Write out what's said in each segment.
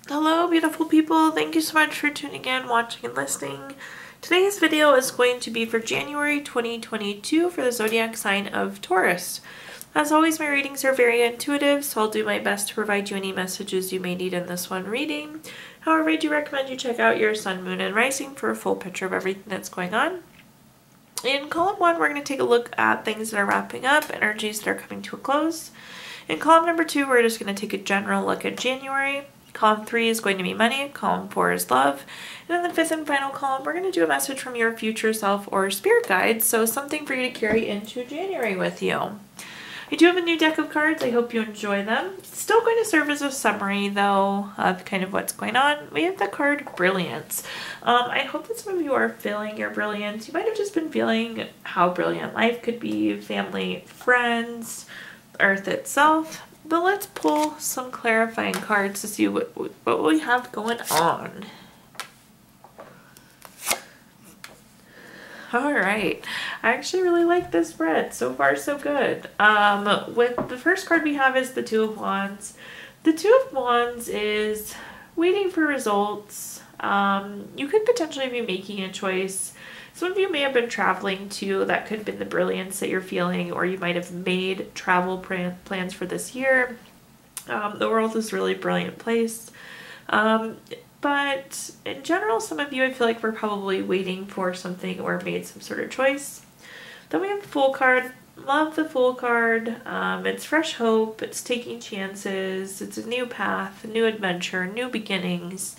Hello, beautiful people. Thank you so much for tuning in, watching, and listening. Today's video is going to be for January 2022 for the zodiac sign of Taurus. As always, my readings are very intuitive, so I'll do my best to provide you any messages you may need in this one reading. However, I do recommend you check out your sun, moon, and rising for a full picture of everything that's going on. In column 1, we're going to take a look at things that are wrapping up, energies that are coming to a close. In column number 2, we're just going to take a general look at January. Column 3 is going to be money, column 4 is love, and in the 5th and final column, we're going to do a message from your future self or spirit guides, so something for you to carry into January with you. I do have a new deck of cards. I hope you enjoy them. It's still going to serve as a summary, though, of kind of what's going on. We have the card Brilliance. I hope that some of you are feeling your brilliance. You might have just been feeling how brilliant life could be, family, friends, Earth itself. But let's pull some clarifying cards to see what we have going on. Alright, I actually really like this spread. So far, so good. With the first card we have is the Two of Wands. The Two of Wands is waiting for results. You could potentially be making a choice. Some of you may have been traveling too. That could have been the brilliance that you're feeling, or you might have made travel plans for this year. The world is a really brilliant place. But in general, some of you, I feel like we're probably waiting for something or made some sort of choice. Then we have the Fool card. Love the Fool card. It's fresh hope. It's taking chances. It's a new path, a new adventure, new beginnings.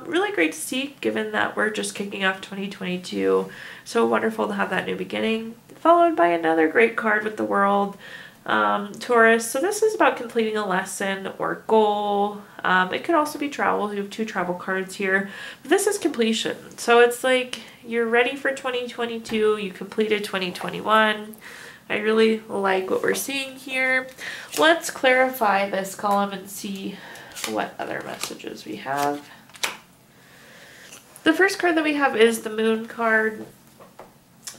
Really great to see, given that we're just kicking off 2022. So wonderful to have that new beginning. Followed by another great card with the World, Taurus. So this is about completing a lesson or goal. It could also be travel. We have 2 travel cards here. But this is completion. So it's like you're ready for 2022. You completed 2021. I really like what we're seeing here. Let's clarify this column and see what other messages we have. The first card that we have is the Moon card.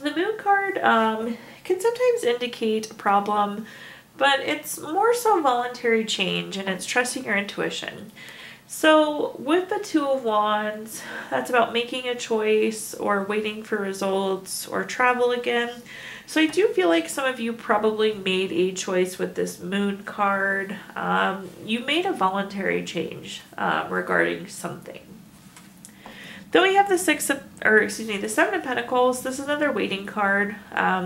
The Moon card can sometimes indicate a problem, but it's more so voluntary change, and it's trusting your intuition. So with the Two of Wands, that's about making a choice or waiting for results or travel again. So I do feel like some of you probably made a choice with this Moon card. You made a voluntary change regarding something. Then we have the the Seven of Pentacles. This is another waiting card.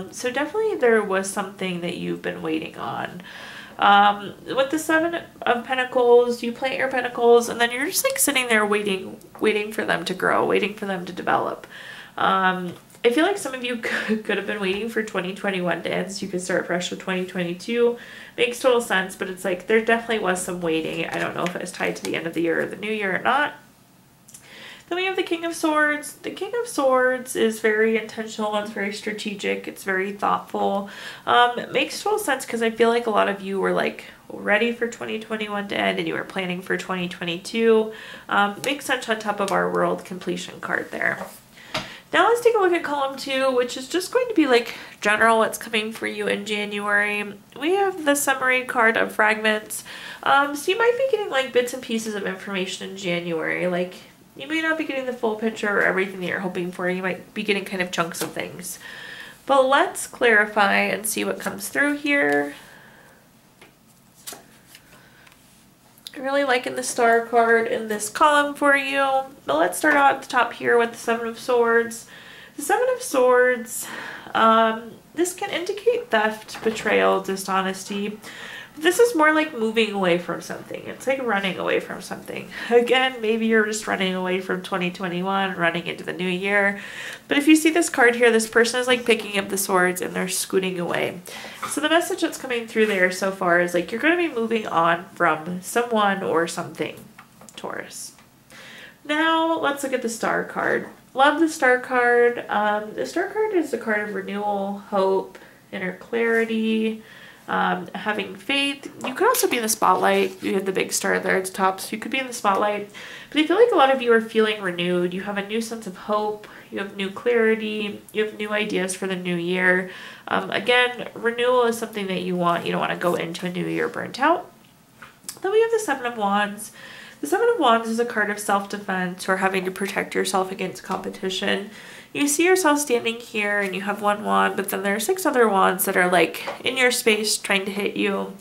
So definitely there was something that you've been waiting on. With the Seven of Pentacles, you plant your pentacles and then you're just like sitting there waiting for them to grow, waiting for them to develop. I feel like some of you could have been waiting for 2021 to end so you could start fresh with 2022. Makes total sense, but it's like there definitely was some waiting. I don't know if it was tied to the end of the year or the new year or not. Then we have the King of Swords. The King of Swords is very intentional, it's very strategic, it's very thoughtful. It makes total sense because I feel like a lot of you were like ready for 2021 to end and you were planning for 2022. Makes sense on top of our World Completion card there. Now let's take a look at column 2, which is just going to be like general what's coming for you in January. We have the summary card of Fragments. So you might be getting like bits and pieces of information in January, like you may not be getting the full picture or everything that you're hoping for. You might be getting kind of chunks of things. But let's clarify and see what comes through here. I'm really liking the Star card in this column for you. But let's start out at the top here with the Seven of Swords. The Seven of Swords, this can indicate theft, betrayal, dishonesty. This is more like moving away from something. It's like running away from something. Again, maybe you're just running away from 2021, running into the new year. But if you see this card here, this person is like picking up the swords and they're scooting away. So the message that's coming through there so far is like you're going to be moving on from someone or something, Taurus. Now let's look at the Star card. Love the Star card. The Star card is a card of renewal, hope, inner clarity, having faith. You could also be in the spotlight. You have the big star there at the top, so you could be in the spotlight. But I feel like a lot of you are feeling renewed. You have a new sense of hope. You have new clarity. You have new ideas for the new year. Again, renewal is something that you want. You don't want to go into a new year burnt out. Then we have the Seven of Wands. The Seven of Wands is a card of self-defense or having to protect yourself against competition. You see yourself standing here and you have one wand, but then there are 6 other wands that are like in your space trying to hit you.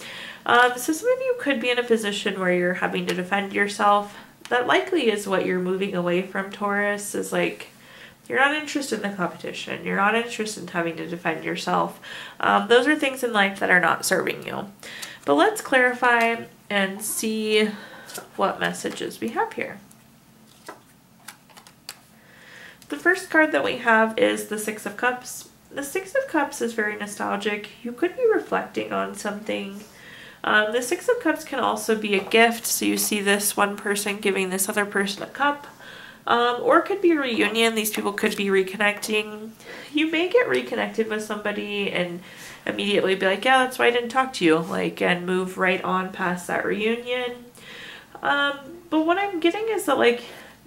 So some of you could be in a position where you're having to defend yourself. That likely is what you're moving away from, Taurus, is like you're not interested in the competition. You're not interested in having to defend yourself. Those are things in life that are not serving you. But let's clarify and see what messages we have here. The first card that we have is the Six of Cups. The Six of Cups is very nostalgic. You could be reflecting on something. The Six of Cups can also be a gift. So you see this one person giving this other person a cup. Or it could be a reunion. These people could be reconnecting. You may get reconnected with somebody and immediately be like, yeah, that's why I didn't talk to you. Like, and move right on past that reunion. But what I'm getting is that, like,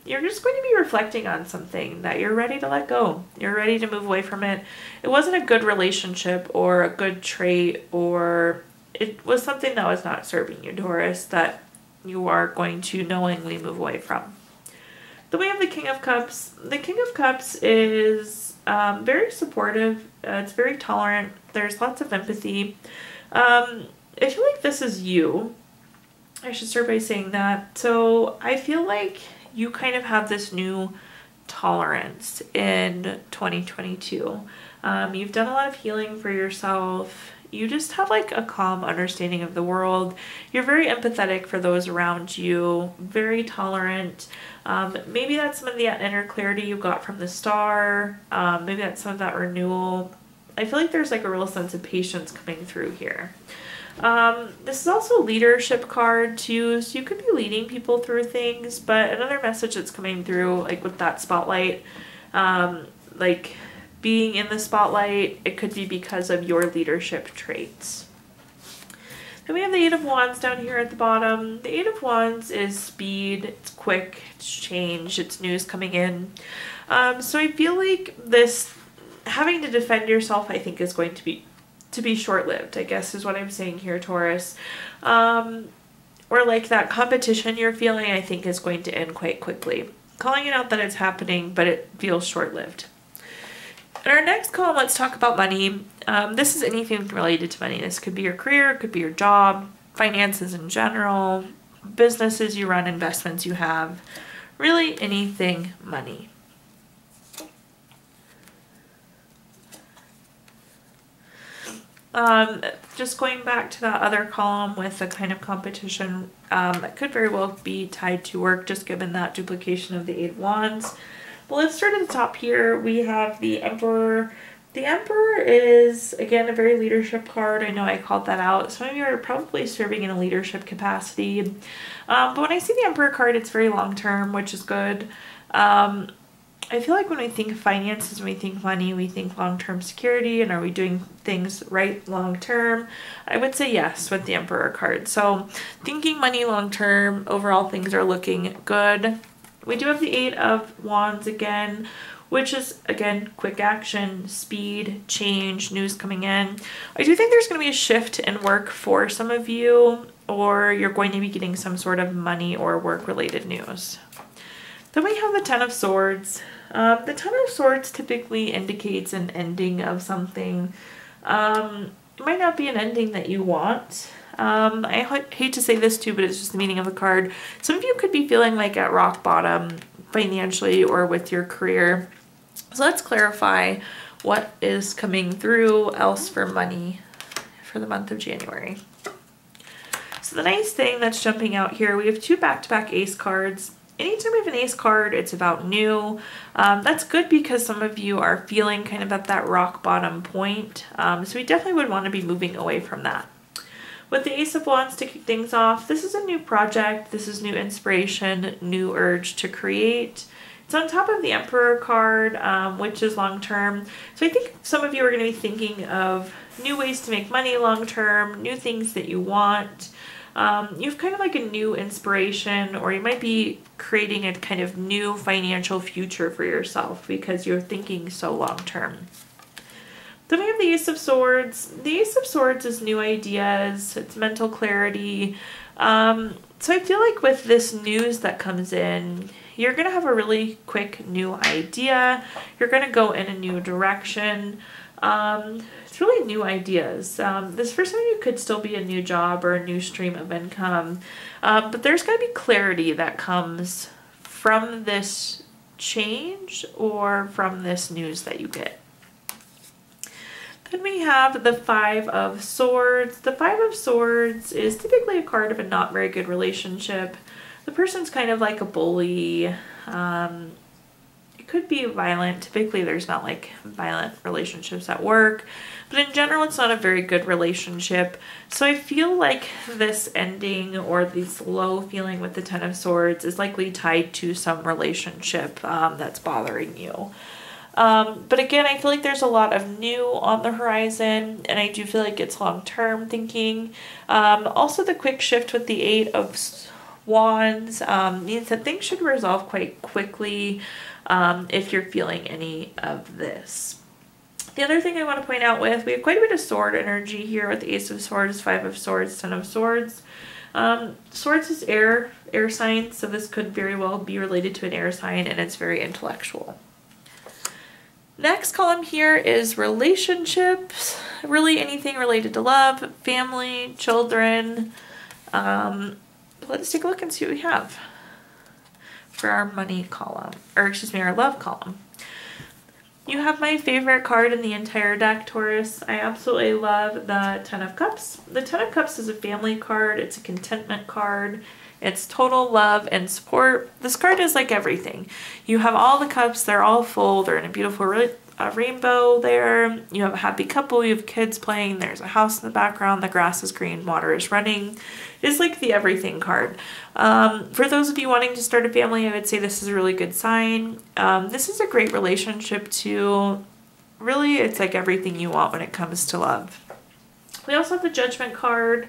you're just going to be reflecting on something that you're ready to let go. You're ready to move away from it. It wasn't a good relationship or a good trait, or it was something that was not serving you, Taurus, that you are going to knowingly move away from. Then we have the King of Cups. The King of Cups is very supportive. It's very tolerant. There's lots of empathy. I feel like this is you. I should start by saying that. So I feel like you kind of have this new tolerance in 2022. You've done a lot of healing for yourself. You just have like a calm understanding of the world. You're very empathetic for those around you, very tolerant. Maybe that's some of the inner clarity you got from the star. Maybe that's some of that renewal. I feel like there's like a real sense of patience coming through here. This is also a leadership card too, so you could be leading people through things, but another message that's coming through, like with that spotlight, like being in the spotlight, it could be because of your leadership traits. Then we have the Eight of Wands down here at the bottom. The Eight of Wands is speed, it's quick, it's change, it's news coming in. So I feel like this having to defend yourself, I think, is going to be short-lived, I guess is what I'm saying here, Taurus. Or like that competition you're feeling, I think, is going to end quite quickly. Calling it out that it's happening, but it feels short-lived. In our next column, let's talk about money. This is anything related to money. This could be your career, it could be your job, finances in general, businesses you run, investments you have, really anything money. Just going back to that other column with the kind of competition, that could very well be tied to work, just given that duplication of the Eight of Wands. But let's start at the top here. We have the Emperor. The Emperor is, again, a very leadership card. I know I called that out. Some of you are probably serving in a leadership capacity. But when I see the Emperor card, it's very long-term, which is good. I feel like when we think finances, when we think money, we think long-term security, and are we doing things right long-term? I would say yes with the Emperor card. So thinking money long-term, overall things are looking good. We do have the Eight of Wands again, which is, again, quick action, speed, change, news coming in. I do think there's going to be a shift in work for some of you, or you're going to be getting some sort of money or work-related news. Then we have the Ten of Swords. The Ten of Swords typically indicates an ending of something. It might not be an ending that you want. I hate to say this too, but it's just the meaning of the card. Some of you could be feeling like at rock bottom financially or with your career. So let's clarify what is coming through else for money for the month of January. So the nice thing that's jumping out here, we have 2 back-to-back ace cards. Anytime we have an ace card, it's about new. That's good because some of you are feeling kind of at that rock bottom point. So we definitely would want to be moving away from that. With the Ace of Wands to kick things off, this is a new project. This is new inspiration, new urge to create. It's on top of the Emperor card, which is long-term. So I think some of you are going to be thinking of new ways to make money long-term, new things that you want. You have kind of like a new inspiration, or you might be creating a kind of new financial future for yourself because you're thinking so long-term. Then we have the Ace of Swords. The Ace of Swords is new ideas, it's mental clarity. So I feel like with this news that comes in, you're going to have a really quick new idea. You're going to go in a new direction. It's really new ideas. This for some of you could still be a new job or a new stream of income. But there's going to be clarity that comes from this change or from this news that you get. Then we have the Five of Swords. The Five of Swords is typically a card of a not very good relationship. The person's kind of like a bully. It could be violent. Typically there's not like violent relationships at work, but in general it's not a very good relationship. So I feel like this ending or this low feeling with the Ten of Swords is likely tied to some relationship that's bothering you. But again, I feel like there's a lot of new on the horizon, and I do feel like it's long-term thinking. Also, the quick shift with the Eight of Wands means that things should resolve quite quickly if you're feeling any of this. The other thing I want to point out with, we have quite a bit of sword energy here with the Ace of Swords, Five of Swords, Ten of Swords. Swords is air sign, so this could very well be related to an air sign, and it's very intellectual. Next column here is relationships, really anything related to love, family, children. Let's take a look and see what we have for our money column, or excuse me, our love column. You have my favorite card in the entire deck, Taurus. I absolutely love the Ten of Cups. The Ten of Cups is a family card. It's a contentment card. It's total love and support. This card is like everything. You have all the cups. They're all full. They're in a beautiful rainbow there. You have a happy couple. You have kids playing. There's a house in the background. The grass is green. Water is running. It's like the everything card. For those of you wanting to start a family, I would say this is a really good sign. This is a great relationship too. Really, it's like everything you want when it comes to love. We also have the Judgment card.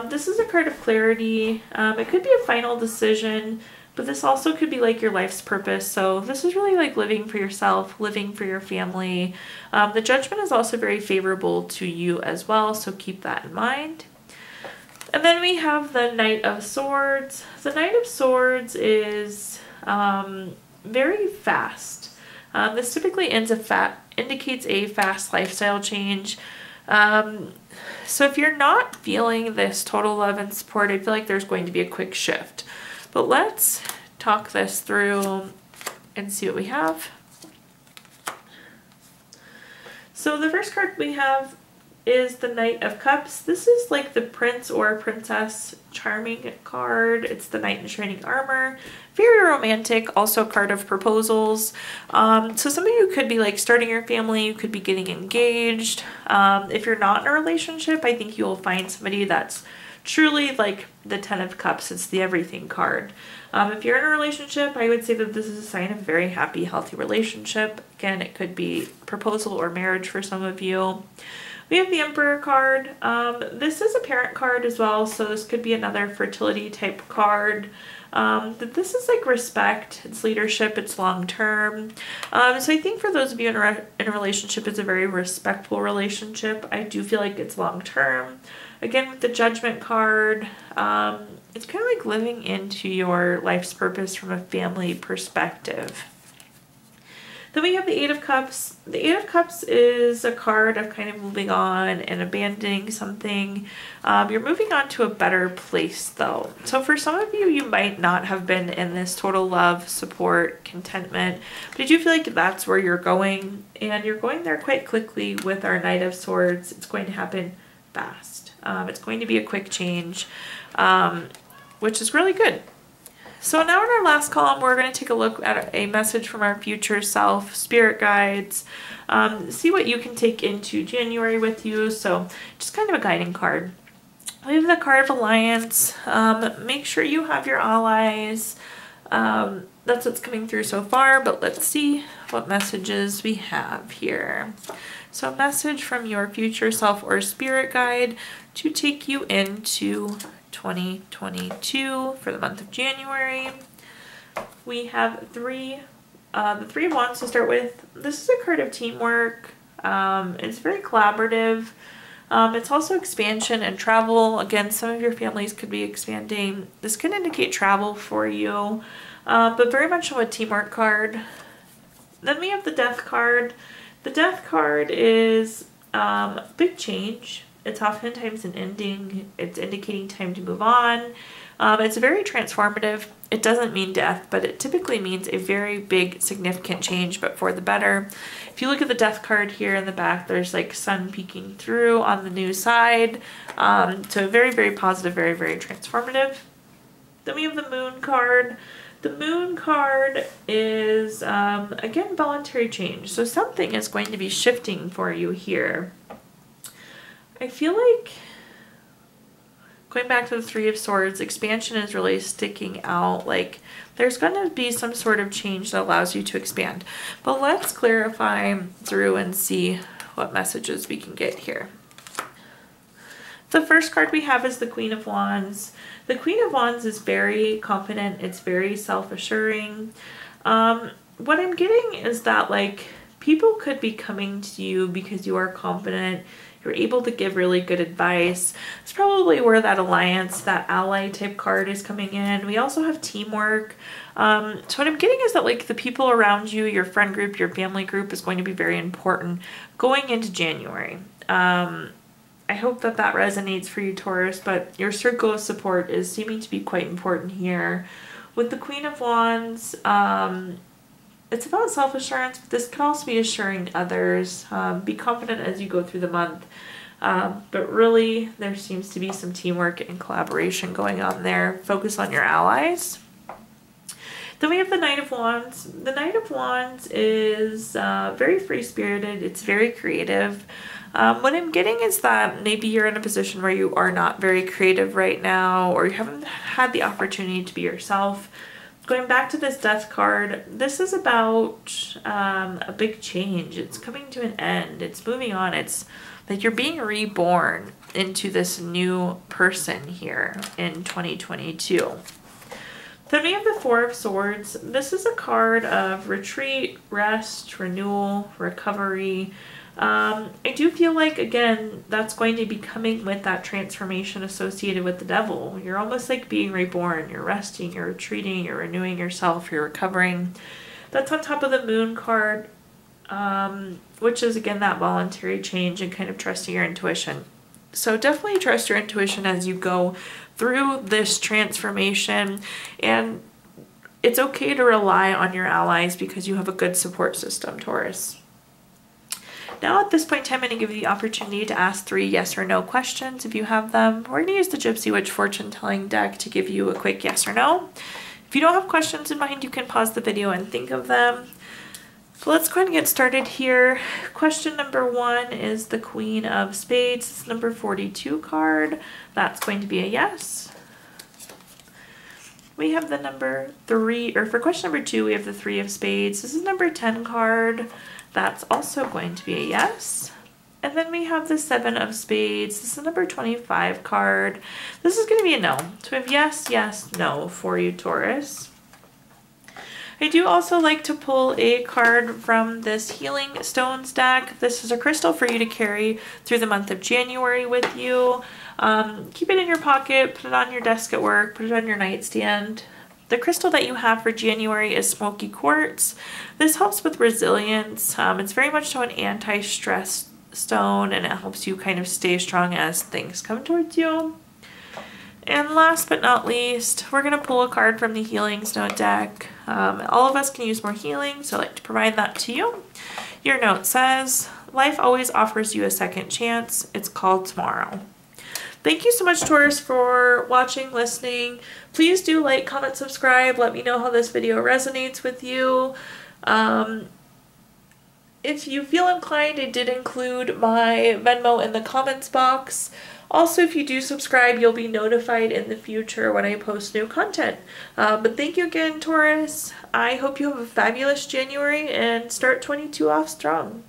This is a card of clarity. It could be a final decision, but this also could be like your life's purpose. So this is really like living for yourself, living for your family. The Judgment is also very favorable to you as well, so keep that in mind. And then we have the Knight of Swords. The Knight of Swords is very fast. This typically indicates a fast lifestyle change. So if you're not feeling this total love and support, I feel like there's going to be a quick shift. But let's talk this through and see what we have. So the first card we have is the Knight of Cups. This is like the Prince or Princess Charming card. It's the Knight in Shining Armor. Very romantic, also a card of proposals. So some of you could be like starting your family, you could be getting engaged. If you're not in a relationship, I think you'll find somebody that's truly like the Ten of Cups. It's the everything card. If you're in a relationship, I would say that this is a sign of a very happy, healthy relationship. Again, it could be proposal or marriage for some of you. We have the Emperor card. This is a parent card as well, so this could be another fertility type card. But this is like respect, it's leadership, it's long term. So I think for those of you in a relationship, it's a very respectful relationship. I do feel like it's long term. Again, with the Judgment card, it's kind of like living into your life's purpose from a family perspective. Then we have the Eight of Cups. The Eight of Cups is a card of kind of moving on and abandoning something. You're moving on to a better place though. So for some of you, you might not have been in this total love, support, contentment, but I do feel like that's where you're going, and you're going there quite quickly with our Knight of Swords. It's going to happen fast. It's going to be a quick change, which is really good. So now in our last column, we're going to take a look at a message from our future self, spirit guides, see what you can take into January with you. So just kind of a guiding card. We have the card of alliance. Make sure you have your allies. That's what's coming through so far, but let's see what messages we have here. So a message from your future self or spirit guide to take you into 2022 for the month of January. We have the Three of Wands to start with. This is a card of teamwork. It's very collaborative. It's also expansion and travel. Again, some of your families could be expanding. This could indicate travel for you, but very much a teamwork card. Then we have the Death card. The Death card is big change. It's oftentimes an ending. It's indicating time to move on. It's very transformative. It doesn't mean death, but it typically means a very big, significant change, but for the better. If you look at the Death card here in the back, there's like sun peeking through on the new side. So very, very positive, very, very transformative. Then we have the Moon card. The Moon card is, again, voluntary change. So something is going to be shifting for you here. I feel like, going back to the Three of Swords, expansion is really sticking out. Like, there's going to be some sort of change that allows you to expand. But let's clarify through and see what messages we can get here. The first card we have is the Queen of Wands. The Queen of Wands is very confident. It's very self-assuring. What I'm getting is that, like, people could be coming to you because you are confident. You're able to give really good advice. It's probably where that alliance, that ally type card is coming in. We also have teamwork. So what I'm getting is that, like, the people around you, your friend group, your family group is going to be very important going into January. I hope that that resonates for you, Taurus, but your circle of support is seeming to be quite important here. With the Queen of Wands, it's about self-assurance, but this can also be assuring others. Be confident as you go through the month. But really, there seems to be some teamwork and collaboration going on there. Focus on your allies. Then we have the Knight of Wands. The Knight of Wands is very free-spirited. It's very creative. What I'm getting is that maybe you're in a position where you are not very creative right now, or you haven't had the opportunity to be yourself. Going back to this Death card, this is about a big change. It's coming to an end. It's moving on. It's like you're being reborn into this new person here in 2022. Then we have the Four of Swords. This is a card of retreat, rest, renewal, recovery. I do feel like, again, that's going to be coming with that transformation associated with the Devil. You're almost like being reborn. You're resting, you're retreating, you're renewing yourself, you're recovering. That's on top of the Moon card, which is, again, that voluntary change and kind of trusting your intuition. So definitely trust your intuition as you go through this transformation, and it's okay to rely on your allies because you have a good support system, Taurus. Now at this point in time, I'm going to give you the opportunity to ask 3 yes or no questions if you have them. We're going to use the Gypsy Witch fortune telling deck to give you a quick yes or no. If you don't have questions in mind, you can pause the video and think of them. So let's go ahead and get started here. Question number 1 is the Queen of Spades. It's number 42 card. That's going to be a yes. We have the number 3, or for question number 2, we have the 3 of Spades. This is number 10 card. That's also going to be a yes. And then we have the 7 of Spades. This is number 25 card. This is going to be a no. So we have yes, yes, no for you, Taurus. I do also like to pull a card from this Healing Stones deck. This is a crystal for you to carry through the month of January with you. Keep it in your pocket, put it on your desk at work, put it on your nightstand. The crystal that you have for January is smoky quartz. This helps with resilience. It's very much so an anti-stress stone, and it helps you kind of stay strong as things come towards you. And last but not least, we're going to pull a card from the Healing Stone deck. All of us can use more healing, so I'd like to provide that to you. Your note says, life always offers you a second chance. It's called tomorrow. Thank you so much, Taurus, for watching, listening. Please do like, comment, subscribe. Let me know how this video resonates with you. If you feel inclined, I did include my Venmo in the comments box. Also, if you do subscribe, you'll be notified in the future when I post new content. But thank you again, Taurus. I hope you have a fabulous January and start 22 off strong.